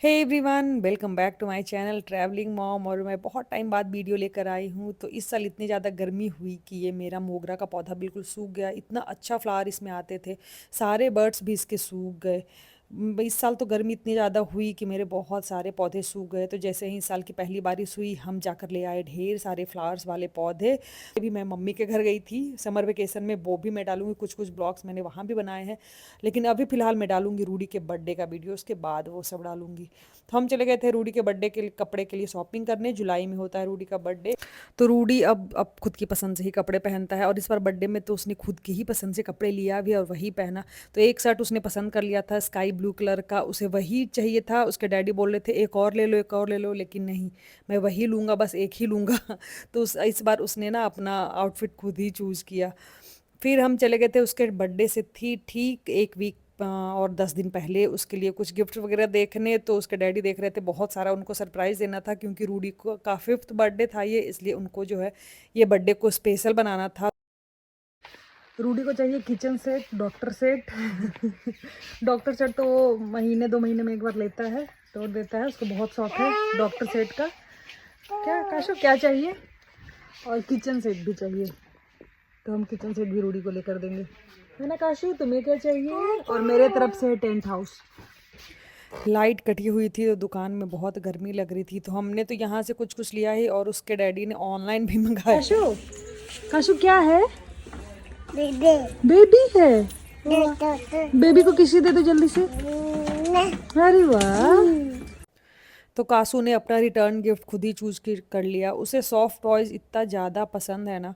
Hey everyone, welcome back to my channel travelling mom. और मैं बहुत टाइम बाद वीडियो लेकर आई हूँ। तो इस साल इतनी ज़्यादा गर्मी हुई कि ये मेरा मोगरा का पौधा बिल्कुल सूख गया। इतना अच्छा फ्लावर इसमें आते थे, सारे बर्ड्स भी इसके सूख गए। इस साल तो गर्मी इतनी ज़्यादा हुई कि मेरे बहुत सारे पौधे सूख गए। तो जैसे ही इस साल की पहली बारिश हुई, हम जाकर ले आए ढेर सारे फ्लावर्स वाले पौधे। अभी मैं मम्मी के घर गई थी समर वेकेशन में, वो भी मैं डालूंगी। कुछ कुछ ब्लॉग्स मैंने वहाँ भी बनाए हैं, लेकिन अभी फ़िलहाल मैं डालूंगी रूडी के बर्थडे का वीडियो, उसके बाद वो सब डालूंगी। तो हम चले गए थे रूडी के बर्थडे के कपड़े के लिए शॉपिंग करने। जुलाई में होता है रूडी का बर्थडे। तो रूडी अब खुद की पसंद से ही कपड़े पहनता है, और इस बार बर्थडे में तो उसने खुद की ही पसंद से कपड़े लिया भी और वही पहना। तो एक शर्ट उसने पसंद कर लिया था स्काई ब्लू कलर का, उसे वही चाहिए था। उसके डैडी बोल रहे थे एक और ले लो, एक और ले लो, लेकिन नहीं, मैं वही लूँगा, बस एक ही लूँगा। तो इस बार उसने ना अपना आउटफिट खुद ही चूज़ किया। फिर हम चले गए थे उसके बर्थडे से थी ठीक एक वीक और 10 दिन पहले उसके लिए कुछ गिफ्ट वगैरह देखने। तो उसके डैडी देख रहे थे, बहुत सारा उनको सरप्राइज़ देना था क्योंकि रूडी को का 5th बर्थडे था ये, इसलिए उनको जो है ये बर्थडे को स्पेशल बनाना था। रूडी को चाहिए kitchen set, doctor set. Doctor set तो वो महीने 2 महीने में एक बार लेता है, तोड़ देता है, उसको बहुत शौक है डॉक्टर सेट का। क्या काशो, क्या चाहिए? और किचन सेट भी चाहिए, तो हम किचन सेट भी रूडी को लेकर देंगे, है ना काशू? तुम्हें क्या चाहिए? और मेरे तरफ से टेंट हाउस। लाइट कटी हुई थी तो दुकान में बहुत गर्मी लग रही थी, तो हमने तो यहाँ से कुछ कुछ लिया ही, और उसके डैडी ने ऑनलाइन भी मंगाया। काशू, काशू क्या है? बेबी। बेबी है? बेबी को किसी दे दो जल्दी से। अरे वाह। तो कासू ने अपना रिटर्न गिफ्ट खुद ही चूज कर लिया। उसे सॉफ्ट टॉयज इतना ज़्यादा पसंद है ना।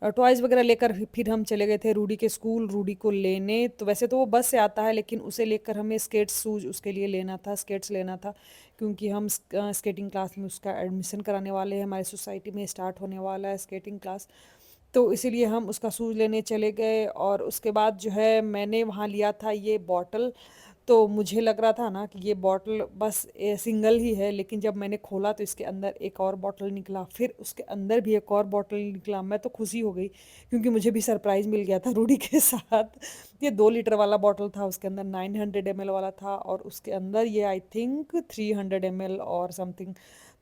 टॉयज़ वगैरह लेकर फिर हम चले गए थे रूडी के स्कूल, रूडी को लेने। तो वैसे तो वो बस से आता है, लेकिन उसे लेकर हमें स्केट्स शूज उसके लिए लेना था, स्केट्स लेना था, क्योंकि हम स्केटिंग क्लास में उसका एडमिशन कराने वाले हैं। हमारी सोसाइटी में स्टार्ट होने वाला है स्केटिंग क्लास, तो इसीलिए हम उसका शूज़ लेने चले गए। और उसके बाद जो है मैंने वहाँ लिया था ये बॉटल। तो मुझे लग रहा था ना कि ये बॉटल बस सिंगल ही है, लेकिन जब मैंने खोला तो इसके अंदर एक और बॉटल निकला, फिर उसके अंदर भी एक और बॉटल निकला। मैं तो खुशी हो गई क्योंकि मुझे भी सरप्राइज़ मिल गया था रूडी के साथ। ये 2 लीटर वाला बॉटल था, उसके अंदर 900 ml वाला था, और उसके अंदर ये आई थिंक 300 ml और समथिंग,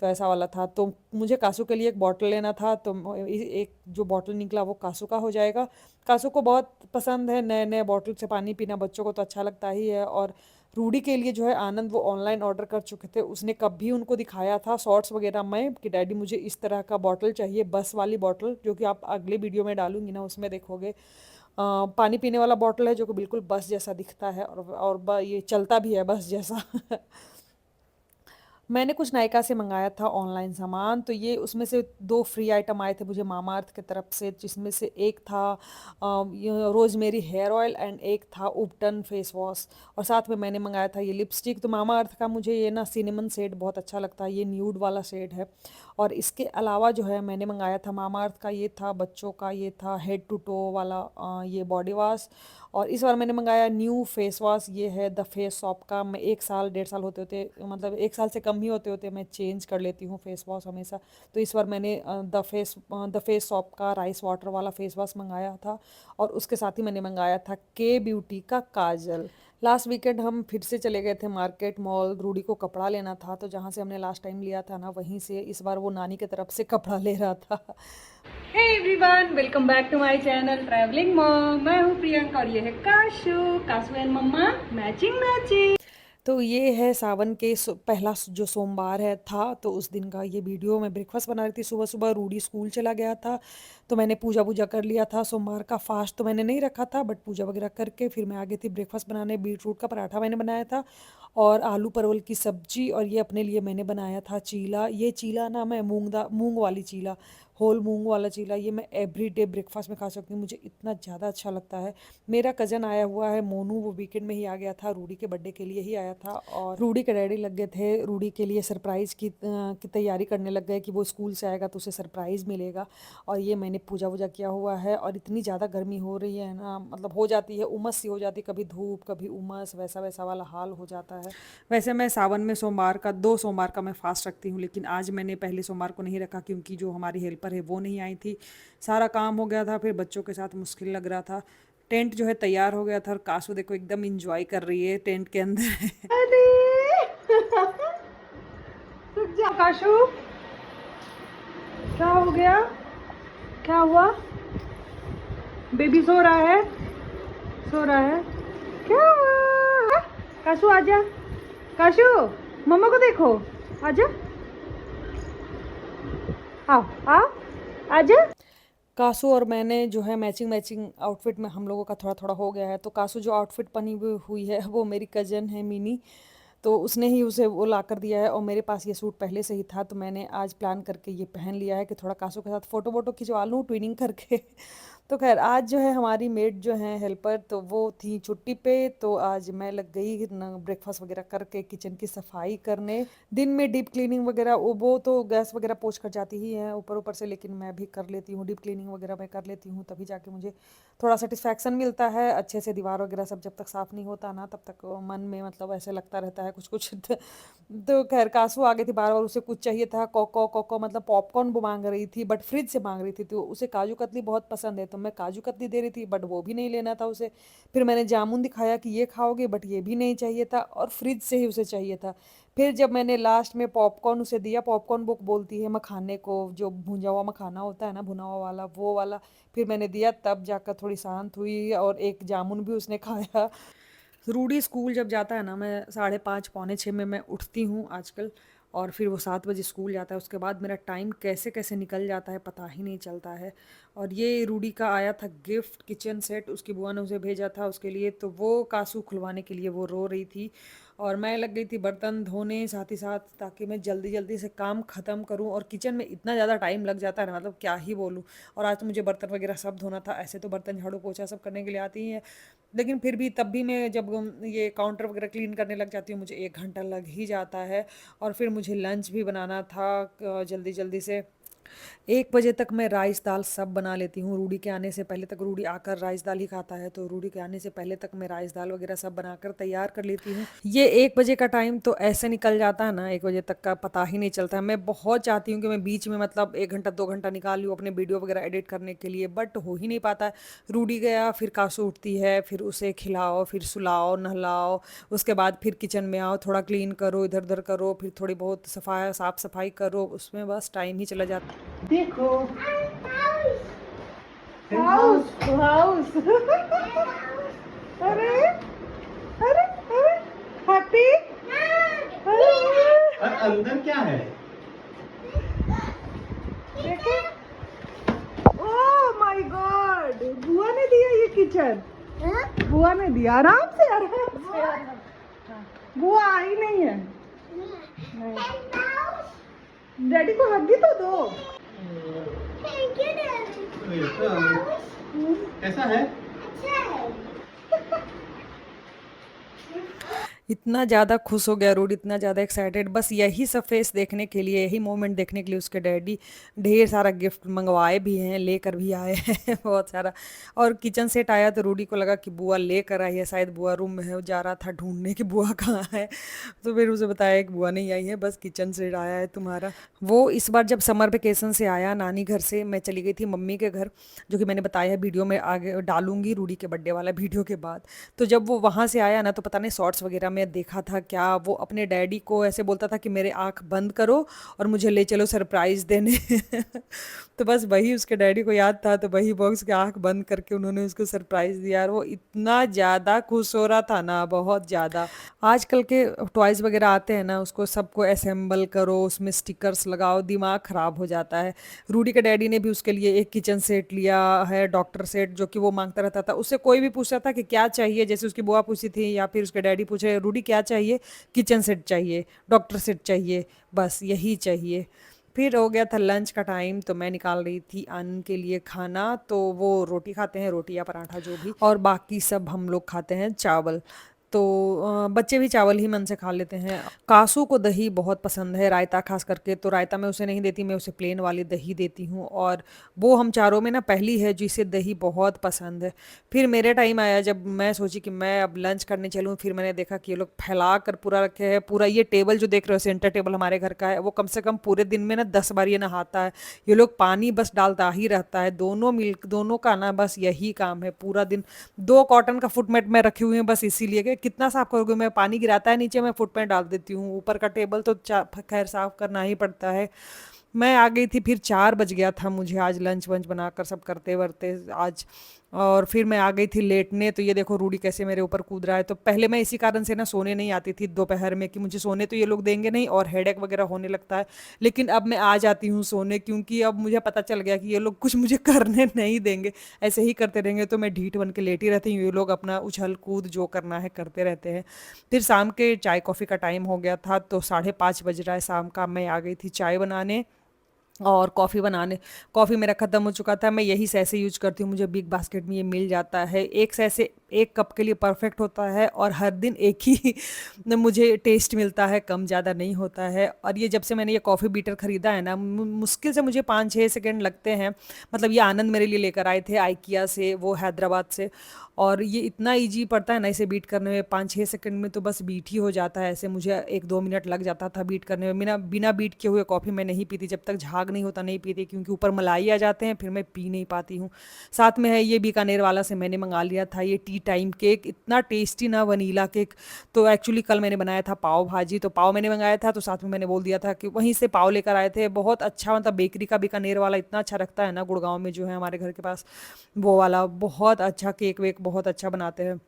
तो ऐसा वाला था। तो मुझे कासू के लिए एक बॉटल लेना था, तो एक जो बॉटल निकला वो कासू का हो जाएगा। कासू को बहुत पसंद है नए नए बॉटल से पानी पीना, बच्चों को तो अच्छा लगता ही है। और रूडी के लिए जो है आनंद वो ऑनलाइन ऑर्डर कर चुके थे, उसने कभी उनको दिखाया था शॉर्ट्स वगैरह में कि डैडी मुझे इस तरह का बॉटल चाहिए, बस वाली बॉटल, जो कि आप अगले वीडियो में डालूंगी ना उसमें देखोगे। पानी पीने वाला बॉटल है जो कि बिल्कुल बस जैसा दिखता है, और ये चलता भी है बस जैसा। मैंने कुछ नायका से मंगाया था ऑनलाइन सामान, तो ये उसमें से 2 फ्री आइटम आए थे मुझे मामा अर्थ की तरफ से, जिसमें से एक था रोज़मेरी हेयर ऑयल एंड एक था उपटन फेस वॉश। और साथ में मैंने मंगाया था ये लिपस्टिक। तो मामा अर्थ का मुझे ये ना सिनेमन शेड बहुत अच्छा लगता है, ये न्यूड वाला शेड है। और इसके अलावा जो है मैंने मंगाया था मामा अर्थ का, ये था बच्चों का, ये था हेड टू टो वाला ये बॉडी वॉश। और इस बार मैंने मंगाया न्यू फेस वॉश, ये है द फेस शॉप का। मैं 1 साल 1.5 साल होते होते, मतलब 1 साल से कम ही होते होते मैं चेंज कर लेती हूँ फेस वॉश हमेशा। तो इस बार मैंने द फेस शॉप का राइस वाटर वाला फेस वॉश मंगाया था। और उसके साथ ही मैंने मंगाया था के ब्यूटी का काजल। लास्ट वीकेंड हम फिर से चले गए थे मार्केट मॉल, रूडी को कपड़ा लेना था। तो जहाँ से हमने लास्ट टाइम लिया था ना, वहीं से इस बार वो नानी की तरफ से कपड़ा ले रहा था। Hey everyone, welcome back to my channel travelling mom. मैं हूँ प्रियंका और ये है काशू। काशू एंड मम्मा मैचिंग मैचिंग। तो ये है सावन के पहला जो सोमवार है था, तो उस दिन का ये वीडियो। मैं ब्रेकफास्ट बना रही थी सुबह सुबह, रूडी स्कूल चला गया था, तो मैंने पूजा वूजा कर लिया था। सोमवार का फास्ट तो मैंने नहीं रखा था, बट पूजा वगैरह करके फिर मैं आ गई थी ब्रेकफास्ट बनाने। बीट रूट का पराठा मैंने बनाया था, और आलू परवल की सब्जी। और ये अपने लिए मैंने बनाया था चीला। ये चीला ना मैं मूंग वाली चीला, होल मूंग वाला चीला, ये मैं एवरी डे ब्रेकफास्ट में खा सकती हूँ, मुझे इतना ज़्यादा अच्छा लगता है। मेरा कज़न आया हुआ है मोनू, वो वीकेंड में ही आ गया था, रूडी के बर्थडे के लिए ही आया था। और रूडी के डैडी लग गए थे रूडी के लिए सरप्राइज़ की तैयारी करने लग गए कि वो स्कूल से आएगा तो उसे सरप्राइज़ मिलेगा। और ये मैंने पूजा वूजा किया हुआ है। और इतनी ज़्यादा गर्मी हो रही है ना, मतलब हो जाती है उमस सी हो जाती है, कभी धूप कभी उमस, वैसा वैसा वाला हाल हो जाता है। वैसे मैं सावन में सोमवार का 2 सोमवार का मैं फास्ट रखती हूँ, लेकिन आज मैंने पहले सोमवार को नहीं रखा क्योंकि जो हमारी हेल्पर है वो नहीं आई थी। सारा काम हो गया था, फिर बच्चों के साथ मुश्किल लग रहा था। टेंट जो है तैयार हो गया था, और कासू देखो एकदम इंजॉय कर रही है टेंट के अंदर। काशू, क्या हो गया? क्या हुआ? बेबी सो रहा है, सो रहा है। क्या हुआ? काशू आजा, काशू मम्मा को देखो, आजा, आओ आओ, आजा। कासू और मैंने जो है मैचिंग मैचिंग आउटफिट में हम लोगों का थोड़ा थोड़ा हो गया है। तो कासू जो आउटफिट पहनी हुई है वो मेरी कज़न है मिनी, तो उसने ही उसे वो ला कर दिया है। और मेरे पास ये सूट पहले से ही था, तो मैंने आज प्लान करके ये पहन लिया है कि थोड़ा कासू के साथ फ़ोटो वोटो खिंचवा लूँ ट्विनिंग करके। तो खैर आज जो है हमारी मेड जो है हेल्पर, तो वो थी छुट्टी पे, तो आज मैं लग गई ना ब्रेकफास्ट वगैरह करके किचन की सफाई करने। दिन में डीप क्लीनिंग वगैरह वो तो गैस वगैरह पोंछ कर जाती ही है ऊपर ऊपर से, लेकिन मैं भी कर लेती हूँ डीप क्लीनिंग वगैरह, मैं कर लेती हूँ, तभी जाके मुझे थोड़ा सेटिस्फैक्शन मिलता है। अच्छे से दीवार वगैरह सब जब तक साफ़ नहीं होता ना, तब तक मन में मतलब ऐसे लगता रहता है कुछ कुछ। तो खैर कासू आ गई थी, बार बार उसे कुछ चाहिए था, कोको कोको मतलब पॉपकॉर्न वो मांग रही थी, बट फ्रिज से मांग रही थी। तो उसे काजू कतली बहुत पसंद है, तो मैं काजू कतली दे रही थी, बट वो भी नहीं लेना था उसे। फिर मैंने जामुन दिखाया कि ये खाओगे, बट ये भी नहीं चाहिए था, और फ्रिज से ही उसे चाहिए था। फिर जब मैंने लास्ट में पॉपकॉर्न उसे दिया, पॉपकॉर्न वो बोलती है मखाने को, जो भुंजा हुआ मखाना होता है ना, भुना हुआ वाला, वो वाला। फिर मैंने दिया, तब जाकर थोड़ी शांत हुई, और एक जामुन भी उसने खाया। रूडी स्कूल जब जाता है ना, मैं 5:30 पौने 6 में मैं उठती हूँ आजकल, और फिर वो 7 बजे स्कूल जाता है। उसके बाद मेरा टाइम कैसे कैसे निकल जाता है पता ही नहीं चलता है। और ये रूडी का आया था गिफ्ट, किचन सेट, उसकी बुआ ने उसे भेजा था उसके लिए, तो वो कासू खुलवाने के लिए वो रो रही थी। और मैं लग गई थी बर्तन धोने साथ ही साथ, ताकि मैं जल्दी जल्दी से काम ख़त्म करूं। और किचन में इतना ज़्यादा टाइम लग जाता है ना, मतलब क्या ही बोलूं। और आज तो मुझे बर्तन वगैरह सब धोना था, ऐसे तो बर्तन झाड़ू पोछा सब करने के लिए आती ही है, लेकिन फिर भी तब भी मैं जब ये काउंटर वगैरह क्लीन करने लग जाती हूँ, मुझे 1 घंटा लग ही जाता है। और फिर मुझे लंच भी बनाना था जल्दी जल्दी से। 1 बजे तक मैं राइस दाल सब बना लेती हूँ, रूडी के आने से पहले तक। रूडी आकर राइस दाल ही खाता है, तो रूडी के आने से पहले तक मैं राइस दाल वगैरह सब बनाकर तैयार कर लेती हूँ। ये 1 बजे का टाइम तो ऐसे निकल जाता है ना, 1 बजे तक का पता ही नहीं चलता है। मैं बहुत चाहती हूँ कि मैं बीच में मतलब 1 घंटा 2 घंटा निकाल लूँ अपने वीडियो वगैरह एडिट करने के लिए, बट हो ही नहीं पाता है। रूडी गया, फिर कासू उठती है, फिर उसे खिलाओ, फिर सुलाओ, नहलाओ, उसके बाद फिर किचन में आओ, थोड़ा क्लीन करो, इधर उधर करो, फिर थोड़ी बहुत साफ सफाई करो, उसमें बस टाइम ही चला जाता है। देखो, हाउस हाउस। अरे अरे अरे, हैप्पी। अंदर क्या है? देखे, ओह माय गॉड, बुआ ने दिया ये किचन। बुआ ने दिया, आराम से आराम से आराम। बुआ आई नहीं है, नहीं। डैडी को हग्गी तो दो। कैसा है? इतना ज़्यादा खुश हो गया रूड, इतना ज़्यादा एक्साइटेड, बस यही सब फेस देखने के लिए, यही मोमेंट देखने के लिए उसके डैडी ढेर सारा गिफ्ट मंगवाए भी हैं, लेकर भी आए हैं बहुत सारा। और किचन सेट आया तो रूडी को लगा कि बुआ लेकर आई है, शायद बुआ रूम में है, वो जा रहा था ढूंढने की बुआ कहाँ है। तो फिर उसे बताया कि बुआ नहीं आई है, बस किचन सेट आया है तुम्हारा। वो इस बार जब समर वेकेशन से आया नानी घर से, मैं चली गई थी मम्मी के घर, जो कि मैंने बताया है वीडियो में आगे डालूंगी रूडी के बर्थडे वाला वीडियो के बाद। तो जब वो वहाँ से आया ना, तो पता नहीं शॉर्ट्स वगैरह में देखा था क्या, वो अपने डैडी को ऐसे बोलता था कि मेरे आँख बंद करो और मुझे ले चलो सरप्राइज़ देने। तो बस वही उसके डैडी को याद था, तो वही बॉक्स के आँख बंद करके उन्होंने उसको सरप्राइज़ दिया, और वो इतना ज़्यादा खुश हो रहा था ना, बहुत ज़्यादा। आजकल के टॉयज़ वगैरह आते हैं ना, उसको सबको असेंबल करो, उसमें स्टिकर्स लगाओ, दिमाग ख़राब हो जाता है। रूडी के डैडी ने भी उसके लिए एक किचन सेट लिया है, डॉक्टर सेट, जो कि वो मांगता रहता था। उससे कोई भी पूछता था कि क्या चाहिए, जैसे उसकी बुआ पूछी थी या फिर उसके डैडी पूछे, रूडी क्या चाहिए, किचन सेट चाहिए, डॉक्टर सेट चाहिए, बस यही चाहिए। फिर हो गया था लंच का टाइम, तो मैं निकाल रही थी अन के लिए खाना, तो वो रोटी खाते हैं, रोटी या पराठा जो भी, और बाकी सब हम लोग खाते हैं चावल। तो बच्चे भी चावल ही मन से खा लेते हैं। कासू को दही बहुत पसंद है, रायता खास करके, तो रायता मैं उसे नहीं देती, मैं उसे प्लेन वाली दही देती हूँ। और वो हम चारों में ना पहली है जिसे दही बहुत पसंद है। फिर मेरे टाइम आया जब मैं सोची कि मैं अब लंच करने चलूँ, फिर मैंने देखा कि ये लोग फैला कर पूरा रखे हैं। पूरा ये टेबल जो देख रहे हो, सेंटर टेबल हमारे घर का है, वो कम से कम पूरे दिन में ना 10 बार ये नहाता है। ये लोग पानी बस डालता ही रहता है, दोनों मिल्क दोनों का ना बस यही काम है पूरा दिन। 2 कॉटन का फुटमेट में रखी हुई है, बस इसीलिए कि कितना साफ़ करोगे, मैं पानी गिराता है नीचे, मैं फुट पे डाल देती हूँ, ऊपर का टेबल तो खैर साफ़ करना ही पड़ता है। मैं आ गई थी, फिर 4 बज गया था मुझे आज लंच वंच बनाकर सब करते वरते आज। और फिर मैं आ गई थी लेटने, तो ये देखो रूडी कैसे मेरे ऊपर कूद रहा है। तो पहले मैं इसी कारण से ना सोने नहीं आती थी दोपहर में, कि मुझे सोने तो ये लोग देंगे नहीं और हेडेक वगैरह होने लगता है। लेकिन अब मैं आ जाती हूँ सोने, क्योंकि अब मुझे पता चल गया कि ये लोग कुछ मुझे करने नहीं देंगे। ऐसे ही करते रहेंगे तो मैं ढीठ बन के लेटी रहती हूँ, ये लोग अपना उछल कूद जो करना है करते रहते हैं। फिर शाम के चाय कॉफ़ी का टाइम हो गया था, तो 5:30 बज रहा है शाम का। मैं आ गई थी चाय बनाने और कॉफ़ी बनाने। कॉफ़ी मेरा ख़त्म हो चुका था, मैं यही सैसे यूज करती हूँ, मुझे बिग बास्केट में ये मिल जाता है। एक सैसे 1 कप के लिए परफेक्ट होता है, और हर दिन एक ही न मुझे टेस्ट मिलता है, कम ज़्यादा नहीं होता है। और ये जब से मैंने ये कॉफ़ी बीटर ख़रीदा है ना, मुश्किल से मुझे 5-6 सेकंड लगते हैं। मतलब ये आनंद मेरे लिए लेकर आए थे आइकिया से, वो हैदराबाद से। और ये इतना ईजी पड़ता है ना इसे बीट करने में, 5-6 सेकंड में तो बस बीट ही हो जाता है। ऐसे मुझे 1-2 मिनट लग जाता था बीट करने में। बिना बिना बीट किए हुए कॉफ़ी मैं नहीं पीती, जब तक झाग नहीं होता नहीं पीती, क्योंकि ऊपर मलाई आ जाते हैं, फिर मैं पी नहीं पाती हूँ। साथ में है ये बीकानेर वाला से मैंने मंगा लिया था ये टी टाइम केक, इतना टेस्टी ना वनीला केक। तो एक्चुअली कल मैंने बनाया था पाव भाजी, तो पाव मैंने मंगाया था, तो साथ में मैंने बोल दिया था कि वहीं से पाव लेकर आए थे। बहुत अच्छा, मतलब बेकरी का बीकानेर वाला इतना अच्छा रखता है ना, गुड़गांव में जो है हमारे घर के पास, वो वाला बहुत अच्छा केक वेक बहुत अच्छा बनाते हैं।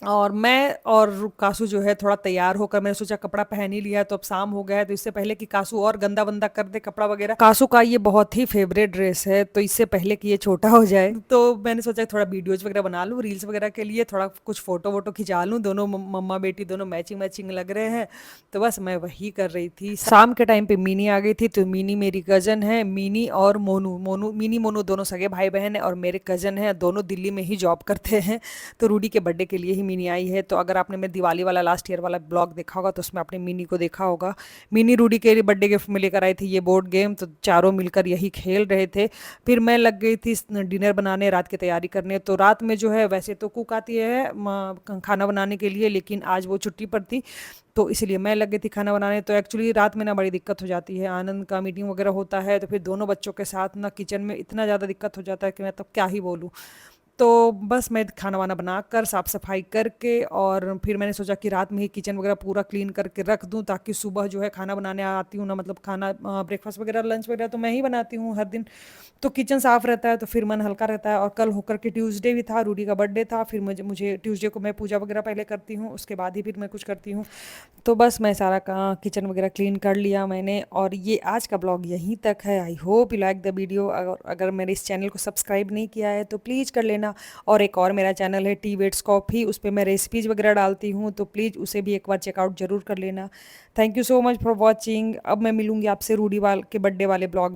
और मैं और कासू जो है थोड़ा तैयार होकर, मैंने सोचा कपड़ा पहन ही लिया है, तो अब शाम हो गया है, तो इससे पहले कि कासू और गंदा वंदा कर दे कपड़ा वगैरह, कासू का ये बहुत ही फेवरेट ड्रेस है, तो इससे पहले कि ये छोटा हो जाए, तो मैंने सोचा थोड़ा वीडियोज वगैरह बना लूँ रील्स वगैरह के लिए, थोड़ा कुछ फोटो वोटो खिंचा लूँ। दोनों मम्मा बेटी दोनों मैचिंग मैचिंग लग रहे हैं। तो बस मैं वही कर रही थी। शाम के टाइम पे मीनी आ गई थी, तो मीनी मेरी कज़न है, मीनी और मोनू, मीनी मोनू दोनों सगे भाई बहन हैं, और मेरे कज़न हैं, दोनों दिल्ली में ही जॉब करते हैं। तो रूडी के बर्थडे के लिए ही मिनी आई है। तो अगर आपने मेरे दिवाली वाला लास्ट ईयर वाला ब्लॉग देखा होगा, तो उसमें आपने मिनी को देखा होगा। मिनी रूडी के लिए बर्थडे गिफ्ट में लेकर आई थी ये बोर्ड गेम, तो चारों मिलकर यही खेल रहे थे। फिर मैं लग गई थी डिनर बनाने, रात की तैयारी करने। तो रात में जो है वैसे तो कुक आती है खाना बनाने के लिए, लेकिन आज वो छुट्टी पर थी, तो इसलिए मैं लग गई थी खाना बनाने। तो एक्चुअली रात में ना बड़ी दिक्कत हो जाती है, आनंद का मीटिंग वगैरह होता है, तो फिर दोनों बच्चों के साथ ना किचन में इतना ज़्यादा दिक्कत हो जाता है कि मैं तब क्या ही बोलूँ। तो बस मैं खाना वाना बनाकर साफ़ सफाई करके, और फिर मैंने सोचा कि रात में ही किचन वगैरह पूरा क्लीन करके रख दूं, ताकि सुबह जो है खाना बनाने आती हूँ ना, मतलब खाना ब्रेकफास्ट वगैरह लंच वगैरह तो मैं ही बनाती हूँ हर दिन। तो किचन साफ़ रहता है, तो फिर मन हल्का रहता है। और कल होकर के ट्यूसडे भी था, रूडी का बर्थडे था, फिर मुझे मुझे ट्यूसडे को मैं पूजा वगैरह पहले करती हूँ, उसके बाद ही फिर मैं कुछ करती हूँ। तो बस मैं सारा का किचन वगैरह क्लीन कर लिया मैंने। और ये आज का ब्लॉग यहीं तक है। I hope you like the video. अगर मेरे इस चैनल को सब्सक्राइब नहीं किया है तो प्लीज़ कर लेना। और एक और मेरा चैनल है टी वेट्स कॉफ़ी, उस पर मैं रेसिपीज़ वगैरह डालती हूँ, तो प्लीज़ उसे भी एक बार चेकआउट ज़रूर कर लेना। Thank you so much for watching. अब मैं मिलूँगी आपसे रूडी वाल के बर्थडे वाले ब्लॉग में।